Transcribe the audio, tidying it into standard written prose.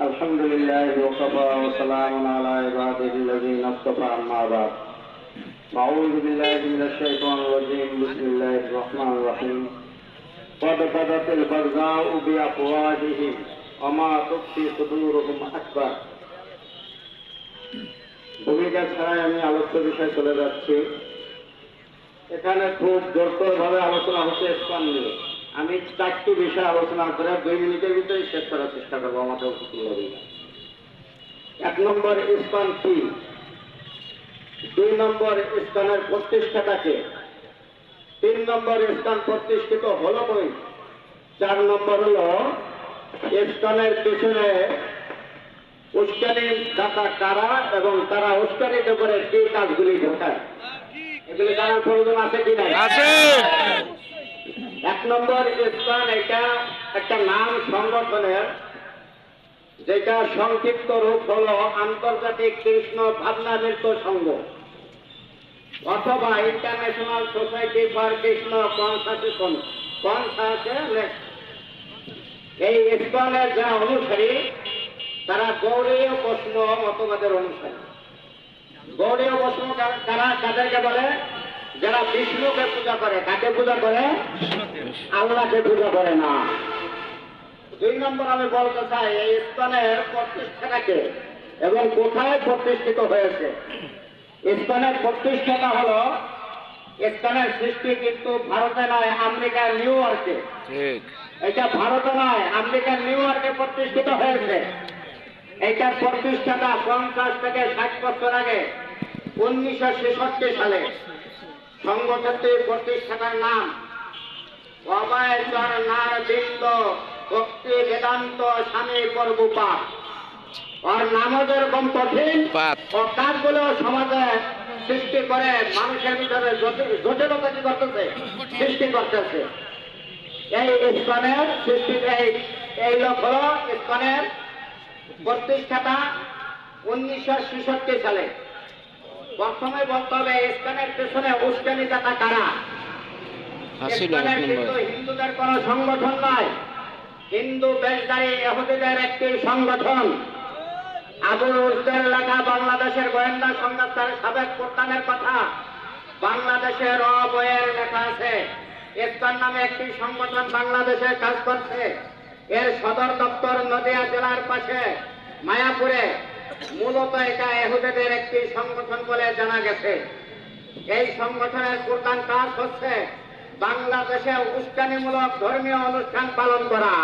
الحمد لله وكفى وسلام على عباده الذين اصطفى أما بعد أعوذ بالله من الشيطان الرجيم بسم الله الرحمن الرحيم قد بدت البغضاء بأفواههم وما تخفي صدورهم أكبر ভূমিকা ছাড়াই আমি আলোচ্য বিষয় চলে যাচ্ছি। এখানে খুব জোরদারভাবে আলোচনা হচ্ছে ইসলাম নিয়ে। আমি 4টি বিষয় আলোচনা করে 2 মিনিটের ভিতরে শেষ করার চেষ্টা করবো আমাদের উপস্থিত। 1 নম্বর, ইসলাম কি? 2 নম্বর, ইসলামের প্রতিষ্ঠাটাকে। 3 নম্বর, ইসলাম প্রতিষ্ঠিত হলো কই? 4 নম্বর হলো ইসলামের পিছনে উস্কানি দাতা কারা এবং তারা উস্কানিত করে কি কাজগুলি ঘটায়, এগুলি জানার প্রয়োজন আছে কি নাই? 1 নম্বর, ইসলাম এটা একটা নাম সংগঠনের, যেটা সংক্ষিপ্ত রূপ হলো আন্তর্জাতিক কৃষ্ণ ভাবনামৃত সংঘ অথবা ইন্টারন্যাশনাল সোসাইটি ফর কৃষ্ণ কনসাসেশন। এই ইসলামের যারা অনুসারী তারা গৌড়ীয় বৈষ্ণব মতবাদের অনুসারী। গৌড়ীয় বৈষ্ণব তারা তাদেরকে বলে যারা বিষ্ণুকে পূজা করে। কাকে পূজা করে? আল্লাহকে পূজা করে না। 2 নম্বর আমি বলতে চাই এই ইসলামের প্রতিষ্ঠাটাকে এবং কোথায় প্রতিষ্ঠিত হয়েছে। ইসলামের প্রতিষ্ঠাটা হলো, ইসলামের সৃষ্টি কিন্তু ভারতে নয়, আমেরিকার নিউ ইয়র্কে। এটা ভারতে নয়, আমেরিকার নিউ ইয়র্কে প্রতিষ্ঠিত হয়েছে। এইটার প্রতিষ্ঠাটা 50 থেকে 60 বছর আগে 1966 সালে। সংগঠনটির প্রতিষ্ঠাতার নাম অভয়চরণার বৃন্দ ভক্তি বেদান্ত স্বামী প্রভুপাদ। ওর নামও যেরকম কঠিন ও কাজগুলো সমাজে সৃষ্টি করে মানুষের ভিতরে জটিলতা কি করতেছে? সৃষ্টি করতেছে। এই ইসলামের সৃষ্টি এই লোক হল ইসলামের প্রতিষ্ঠাতা 1966 সালে। প্রথমে বলতে হবে ইসলামের পেছনে উস্কানি দাতা কারা। ইসলামের কিন্তু হিন্দুদের কোন সংগঠন নয়, হিন্দু বেশধারী ইহুদিদের একটি সংগঠন। আবুল উসদের লেখা বাংলাদেশের গোয়েন্দা সংস্থার সাবেক প্রধানের কথা বাংলাদেশের বইয়ের লেখা আছে। ইসলাম নামে একটি সংগঠন বাংলাদেশে কাজ করছে। এর সদর দপ্তর নদিয়া জেলার পাশে মায়াপুরে। মূলত এটা ইহুদিদের একটি সংগঠন বলে জানা গেছে। এই সংগঠনের প্রধান কাজ হচ্ছে বাংলাদেশে উস্কানিমূলক ধর্মীয় অনুষ্ঠান পালন করা।